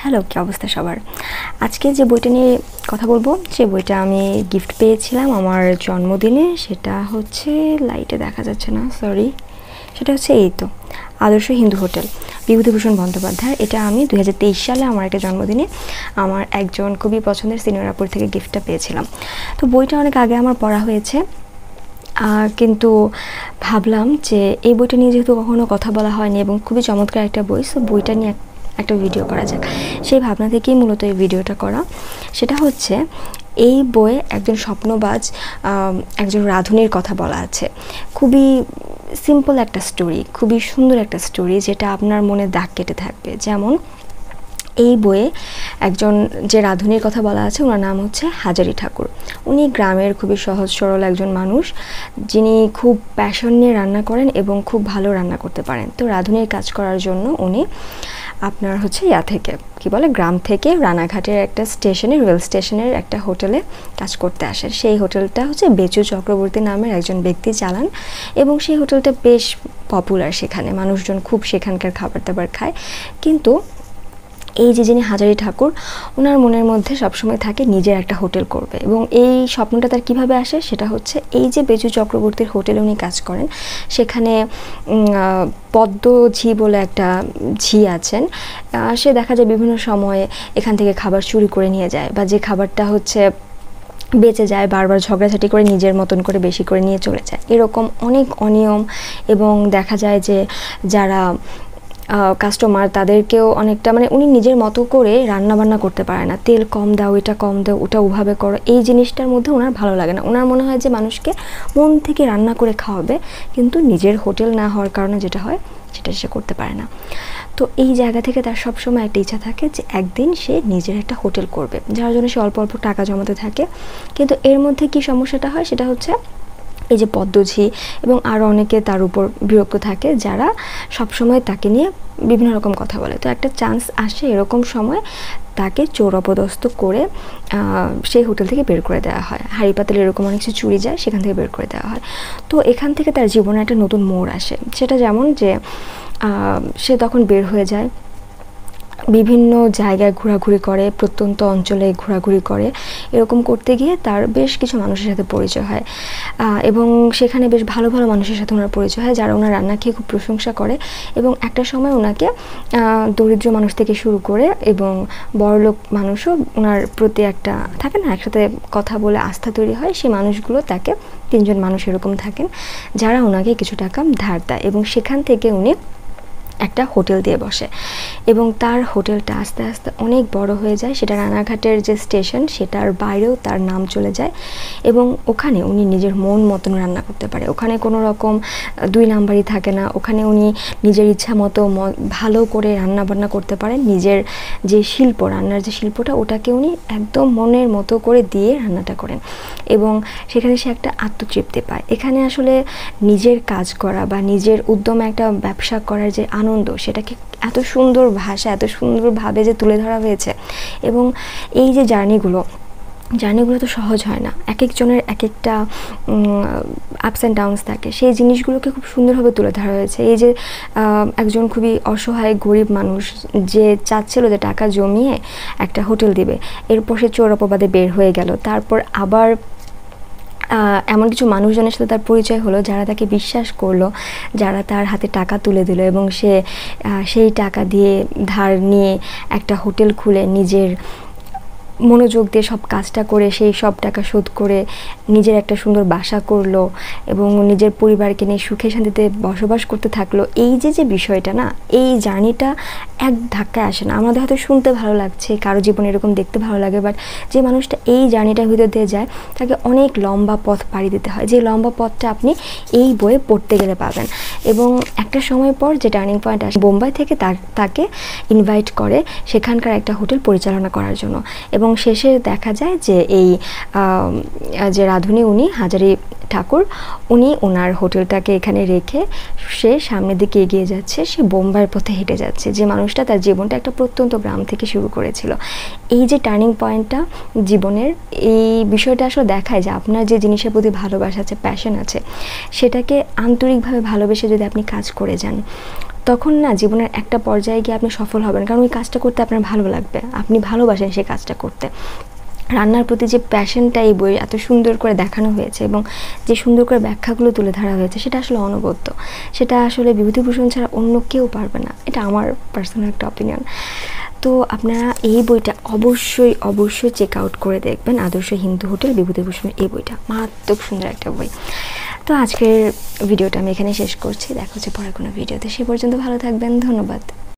Hello, কি অবস্থা সবার? আজকে যে বইটা নিয়ে কথা বলবো, সে বইটা আমি গিফট পেয়েছিলাম আমার জন্মদিনে। সেটা হচ্ছে লাইটে দেখা যাচ্ছে না, সরি। সেটা হচ্ছে এই তো আদর্শ হিন্দু হোটেল, বিভূতিভূষণ বন্দ্যোপাধ্যায়। এটা আমি 2023 সালে আমার একটা জন্মদিনে আমার একজন খুবই পছন্দের সিনিয়র আপুর থেকে গিফটটা পেয়েছিলাম। তো বইটা অনেক আগে আমার পড়া হয়েছে, কিন্তু ভাবলাম যে এই বইটা নিয়ে যেহেতু কখনো কথা বলা হয়নি এবং খুবই চমৎকার একটা বই, সো বইটা নিয়ে একটা ভিডিও করা যাক। সেই ভাবনা থেকেই মূলত এই ভিডিওটা করা। সেটা হচ্ছে এই বইয়ে একজন স্বপ্নবাজ একজন রাঁধুনির কথা বলা আছে। খুবই সিম্পল একটা স্টোরি, খুবই সুন্দর একটা স্টোরি, যেটা আপনার মনে দাগ কেটে থাকবে। যেমন এই বইয়ে একজন যে রাঁধুনির কথা বলা আছে, ওনার নাম হচ্ছে হাজারি ঠাকুর। উনি গ্রামের খুবই সহজ সরল একজন মানুষ, যিনি খুব প্যাশন নিয়ে রান্না করেন এবং খুব ভালো রান্না করতে পারেন। তো রাঁধুনির কাজ করার জন্য উনি আপনার হচ্ছে থেকে কি বলে গ্রাম থেকে রানাঘাটের একটা স্টেশনে, রেল স্টেশনের একটা হোটেলে কাজ করতে আসেন। সেই হোটেলটা হচ্ছে বেচু চক্রবর্তী নামের একজন ব্যক্তি চালান এবং সেই হোটেলটা বেশ পপুলার। সেখানে মানুষজন খুব সেখানকার খাবার দাবার খায়। কিন্তু এই যে যিনি হাজারি ঠাকুর, ওনার মনের মধ্যে সবসময় থাকে নিজের একটা হোটেল করবে। এবং এই স্বপ্নটা তার কীভাবে আসে, সেটা হচ্ছে এই যে বেচু চক্রবর্তীর হোটেলে উনি কাজ করেন, সেখানে পদ্মঝি বলে একটা ঝি আছেন। সে দেখা যায় বিভিন্ন সময়ে এখান থেকে খাবার চুরি করে নিয়ে যায়, বা যে খাবারটা হচ্ছে বেঁচে যায় বারবার ঝগড়াঝাটি করে নিজের মতন করে বেশি করে নিয়ে চলে যায়। এরকম অনেক অনিয়ম, এবং দেখা যায় যে যারা কাস্টমার তাদেরকেও অনেকটা উনি নিজের মতো করে রান্না বান্না করতে পারে না। তেল কম দাও, এটা কম দাও, ওটা ওভাবে করো, এই জিনিসটার মধ্যে ওনার ভালো লাগে না। ওনার মনে হয় যে মানুষকে মন থেকে রান্না করে খাওয়াবে, কিন্তু নিজের হোটেল না হওয়ার কারণে যেটা হয় সেটা সে করতে পারে না। তো এই জায়গা থেকে তার সবসময় একটা ইচ্ছা থাকে যে একদিন সে নিজের একটা হোটেল করবে, যার জন্য সে অল্প অল্প টাকা জমাতে থাকে। কিন্তু এর মধ্যে কি সমস্যাটা হয়, সেটা হচ্ছে এই যে পদ্মঝি এবং আরও অনেকে তার উপর বিরক্ত থাকে, যারা সবসময় তাকে নিয়ে বিভিন্ন রকম কথা বলে। তো একটা চান্স আসে এরকম সময়, তাকে চোর অপদস্থ করে সেই হোটেল থেকে বের করে দেওয়া হয়। হাঁড়ি পাতিল এরকম অনেক কিছু চুরি যায়, সেখান থেকে বের করে দেওয়া হয়। তো এখান থেকে তার জীবনে একটা নতুন মোড় আসে। সেটা যেমন যে সে তখন বের হয়ে যায়, বিভিন্ন জায়গায় ঘোরাঘুরি করে, প্রত্যন্ত অঞ্চলে ঘোরাঘুরি করে। এরকম করতে গিয়ে তার বেশ কিছু মানুষের সাথে পরিচয় হয়, এবং সেখানে বেশ ভালো ভালো মানুষের সাথে ওনার পরিচয় হয়, যারা ওনার রান্না খেয়ে খুব প্রশংসা করে। এবং একটা সময় ওনাকে দরিদ্র মানুষ থেকে শুরু করে এবং বড়লোক মানুষও ওনার প্রতি একটা থাকে না, একসাথে কথা বলে আস্থা তৈরি হয়। সেই মানুষগুলো তাকে 3 জন মানুষ এরকম থাকেন, যারা ওনাকে কিছু টাকা ধার দেয়, এবং সেখান থেকে উনি একটা হোটেল দিয়ে বসে। এবং তার হোটেলটা আস্তে আস্তে অনেক বড় হয়ে যায়। সেটা রানাঘাটের যে স্টেশন, সেটার বাইরেও তার নাম চলে যায়। এবং ওখানে উনি নিজের মন মতন রান্না করতে পারে। ওখানে কোনো রকম 2 নাম্বারই থাকে না। ওখানে উনি নিজের ইচ্ছা মতো ভালো করে রান্না বান্না করতে পারেন। নিজের যে শিল্প, রান্নার যে শিল্পটা, ওটাকে উনি একদম মনের মতো করে দিয়ে রান্নাটা করেন, এবং সেখানে সে একটা আত্মতৃপ্তি পায়। এখানে আসলে নিজের কাজ করা বা নিজের উদ্যমে একটা ব্যবসা করার যে আনন্দ, সেটাকে এত সুন্দর ভাষা, এত সুন্দরভাবে যে তুলে ধরা হয়েছে। এবং এই যে জার্নিগুলো তো সহজ হয় না, এক একজনের এক একটা আপস অ্যান্ড ডাউনস থাকে। সেই জিনিসগুলোকে খুব সুন্দরভাবে তুলে ধরা হয়েছে। এই যে একজন খুবই অসহায় গরিব মানুষ, যে চাচ্ছিল যে টাকা জমিয়ে একটা হোটেল দিবে, এরপর সে চোর অপবাদে বের হয়ে গেল। তারপর আবার এমন কিছু মানুষজনের সাথে তার পরিচয় হলো, যারা তাকে বিশ্বাস করলো, যারা তার হাতে টাকা তুলে দিল, এবং সে সেই টাকা দিয়ে ধার নিয়ে একটা হোটেল খুলে নিজের মনোযোগ দিয়ে সব কাজটা করে সেই সব টাকা শোধ করে নিজের একটা সুন্দর বাসা করলো, এবং নিজের পরিবারকে নিয়ে সুখে শান্তিতে বসবাস করতে থাকলো। এই যে বিষয়টা না, এই জার্নিটা এক ধাক্কায় আসে না। আমাদের হয়তো শুনতে ভালো লাগছে, কারো জীবনে এরকম দেখতে ভালো লাগে, বাট যে মানুষটা এই জার্নিটার ভিতর দিয়ে যায়, তাকে অনেক লম্বা পথ পাড়ি দিতে হয়। যে লম্বা পথটা আপনি এই বইয়ে পড়তে গেলে পাবেন। এবং একটা সময় পর যে টার্নিং পয়েন্ট আসে, বোম্বাই থেকে তাকে ইনভাইট করে সেখানকার একটা হোটেল পরিচালনা করার জন্য। এবং শেষে দেখা যায় যে এই যে রাঁধুনি, উনি হাজারি ঠাকুর, উনি ওনার হোটেলটাকে এখানে রেখে সে সামনের দিকে এগিয়ে যাচ্ছে। সে বোম্বাইয়ের পথে হেঁটে যাচ্ছে, যে মানুষটা তার জীবনটা একটা প্রত্যন্ত গ্রাম থেকে শুরু করেছিল। এই যে টার্নিং পয়েন্টটা জীবনের, এই বিষয়টা আসলে দেখায় যে আপনার যে জিনিসের প্রতি ভালোবাসা আছে, প্যাশন আছে, সেটাকে আন্তরিকভাবে ভালোবেসে যদি আপনি কাজ করে যান, তখন না জীবনের একটা পর্যায়ে গিয়ে আপনি সফল হবেন, কারণ ওই কাজটা করতে আপনার ভালো লাগবে, আপনি ভালোবাসেন সেই কাজটা করতে। রান্নার প্রতি যে প্যাশনটা এই বই এত সুন্দর করে দেখানো হয়েছে এবং যে সুন্দর করে ব্যাখ্যাগুলো তুলে ধরা হয়েছে, সেটা আসলে অনবদ্য। সেটা আসলে বিভূতিভূষণ ছাড়া অন্য কেউ পারবে না, এটা আমার পার্সোনাল একটা অপিনিয়ন। তো আপনারা এই বইটা অবশ্যই অবশ্যই চেক আউট করে দেখবেন, আদর্শ হিন্দু হোটেল, বিভূতিভূষণের এই বইটা মারাত্মক সুন্দর একটা বই। তো আজকের ভিডিওটা আমি এখানে শেষ করছি, দেখা হচ্ছে পরে কোনো ভিডিওতে, সে পর্যন্ত ভালো থাকবেন, ধন্যবাদ।